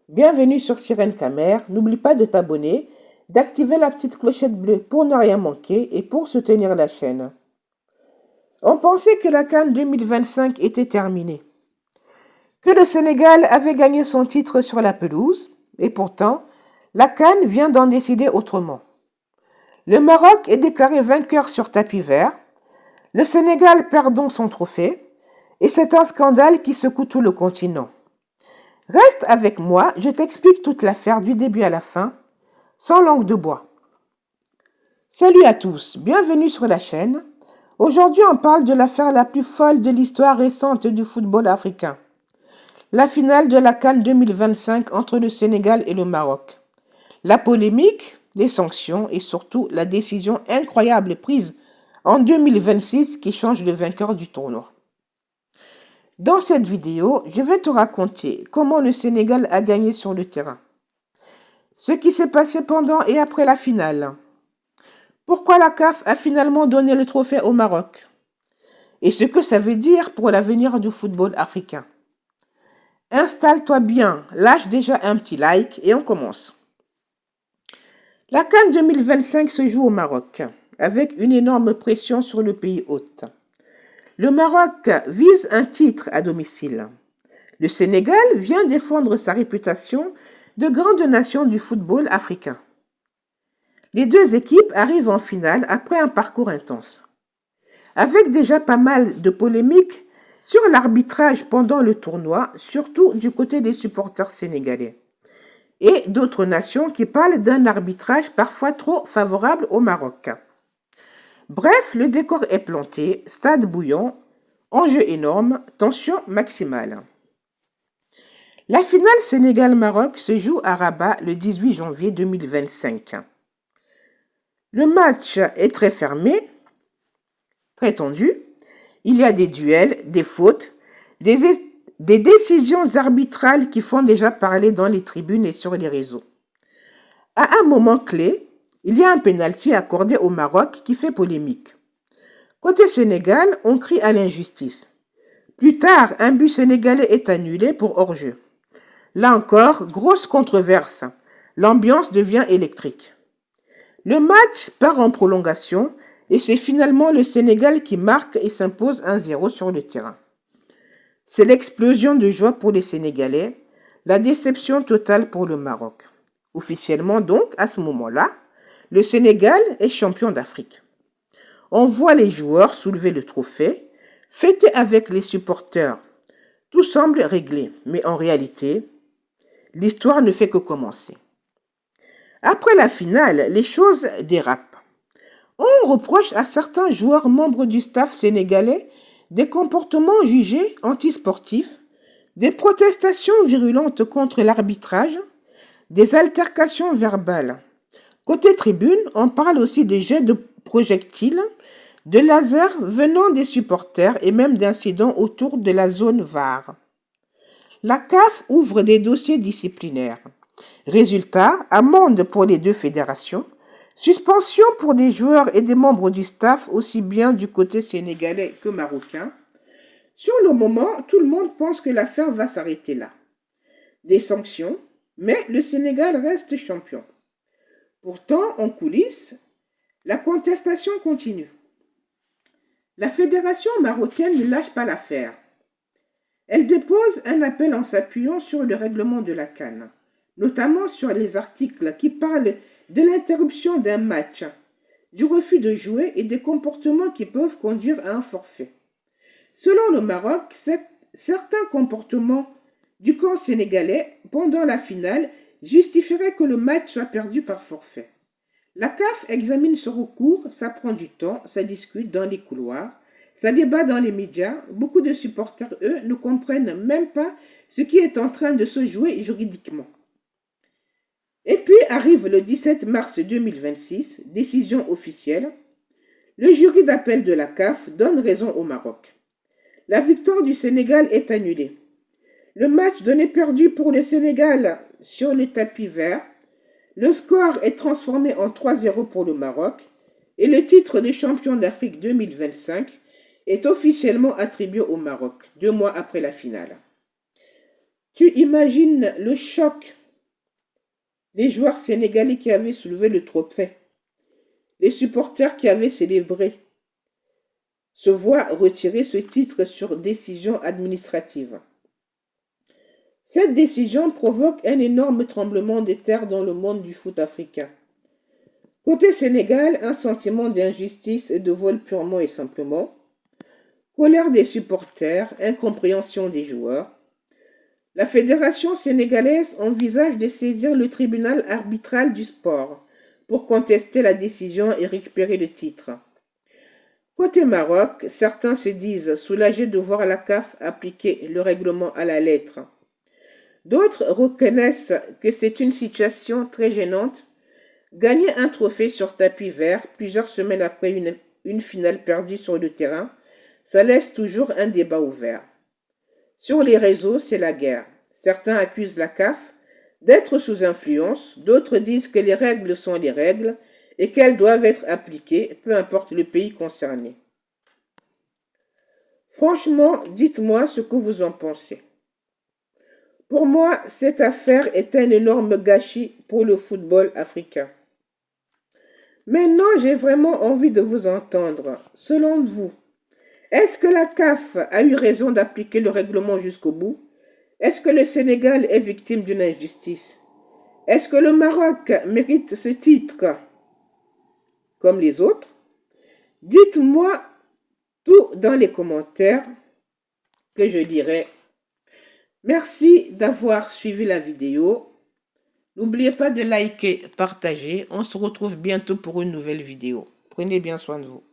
Bienvenue sur Sirène Camer. N'oublie pas de t'abonner, d'activer la petite clochette bleue pour ne rien manquer et pour soutenir la chaîne. On pensait que la CAN 2025 était terminée, que le Sénégal avait gagné son titre sur la pelouse, et pourtant, la CAN vient d'en décider autrement. Le Maroc est déclaré vainqueur sur tapis vert, le Sénégal perd donc son trophée, et c'est un scandale qui secoue tout le continent. Reste avec moi, je t'explique toute l'affaire du début à la fin, sans langue de bois. Salut à tous, bienvenue sur la chaîne. Aujourd'hui, on parle de l'affaire la plus folle de l'histoire récente du football africain. La finale de la CAN 2025 entre le Sénégal et le Maroc. La polémique, les sanctions et surtout la décision incroyable prise en 2026 qui change le vainqueur du tournoi. Dans cette vidéo, je vais te raconter comment le Sénégal a gagné sur le terrain, ce qui s'est passé pendant et après la finale, pourquoi la CAF a finalement donné le trophée au Maroc, et ce que ça veut dire pour l'avenir du football africain. Installe-toi bien, lâche déjà un petit like et on commence. La CAN 2025 se joue au Maroc, avec une énorme pression sur le pays hôte. Le Maroc vise un titre à domicile. Le Sénégal vient défendre sa réputation de grande nation du football africain. Les deux équipes arrivent en finale après un parcours intense, avec déjà pas mal de polémiques sur l'arbitrage pendant le tournoi, surtout du côté des supporters sénégalais, et d'autres nations qui parlent d'un arbitrage parfois trop favorable au Maroc. Bref, le décor est planté, stade bouillant, enjeu énorme, tension maximale. La finale Sénégal-Maroc se joue à Rabat le 18 janvier 2025. Le match est très fermé, très tendu. Il y a des duels, des fautes, des décisions arbitrales qui font déjà parler dans les tribunes et sur les réseaux. À un moment clé, il y a un pénalty accordé au Maroc qui fait polémique. Côté Sénégal, on crie à l'injustice. Plus tard, un but sénégalais est annulé pour hors-jeu. Là encore, grosse controverse. L'ambiance devient électrique. Le match part en prolongation et c'est finalement le Sénégal qui marque et s'impose 1-0 sur le terrain. C'est l'explosion de joie pour les Sénégalais, la déception totale pour le Maroc. Officiellement donc, à ce moment-là, le Sénégal est champion d'Afrique. On voit les joueurs soulever le trophée, fêter avec les supporters. Tout semble réglé, mais en réalité, l'histoire ne fait que commencer. Après la finale, les choses dérapent. On reproche à certains joueurs membres du staff sénégalais des comportements jugés antisportifs, des protestations virulentes contre l'arbitrage, des altercations verbales. Côté tribune, on parle aussi des jets de projectiles, de lasers venant des supporters et même d'incidents autour de la zone VAR. La CAF ouvre des dossiers disciplinaires. Résultat, amende pour les deux fédérations, suspension pour des joueurs et des membres du staff aussi bien du côté sénégalais que marocain. Sur le moment, tout le monde pense que l'affaire va s'arrêter là. Des sanctions, mais le Sénégal reste champion. Pourtant, en coulisses, la contestation continue. La fédération marocaine ne lâche pas l'affaire. Elle dépose un appel en s'appuyant sur le règlement de la CAN, notamment sur les articles qui parlent de l'interruption d'un match, du refus de jouer et des comportements qui peuvent conduire à un forfait. Selon le Maroc, certains comportements du camp sénégalais pendant la finale justifieraient que le match soit perdu par forfait. La CAF examine ce recours, ça prend du temps, ça discute dans les couloirs, ça débat dans les médias. Beaucoup de supporters, eux, ne comprennent même pas ce qui est en train de se jouer juridiquement. Et puis arrive le 17 mars 2026, décision officielle. Le jury d'appel de la CAF donne raison au Maroc. La victoire du Sénégal est annulée. Le match donné perdu pour le Sénégal sur le tapis vert. Le score est transformé en 3-0 pour le Maroc et le titre de champion d'Afrique 2025 est officiellement attribué au Maroc, 2 mois après la finale. Tu imagines le choc. Les joueurs sénégalais qui avaient soulevé le trophée, les supporters qui avaient célébré, se voient retirer ce titre sur décision administrative. Cette décision provoque un énorme tremblement de terre dans le monde du foot africain. Côté Sénégal, un sentiment d'injustice et de vol purement et simplement, colère des supporters, incompréhension des joueurs. La fédération sénégalaise envisage de saisir le tribunal arbitral du sport pour contester la décision et récupérer le titre. Côté Maroc, certains se disent soulagés de voir la CAF appliquer le règlement à la lettre. D'autres reconnaissent que c'est une situation très gênante. Gagner un trophée sur tapis vert plusieurs semaines après une finale perdue sur le terrain, ça laisse toujours un débat ouvert. Sur les réseaux, c'est la guerre. Certains accusent la CAF d'être sous influence, d'autres disent que les règles sont les règles et qu'elles doivent être appliquées, peu importe le pays concerné. Franchement, dites-moi ce que vous en pensez. Pour moi, cette affaire est un énorme gâchis pour le football africain. Maintenant, j'ai vraiment envie de vous entendre. Selon vous, est-ce que la CAF a eu raison d'appliquer le règlement jusqu'au bout? Est-ce que le Sénégal est victime d'une injustice? Est-ce que le Maroc mérite ce titre comme les autres? Dites-moi tout dans les commentaires que je lirai. Merci d'avoir suivi la vidéo. N'oubliez pas de liker, partager. On se retrouve bientôt pour une nouvelle vidéo. Prenez bien soin de vous.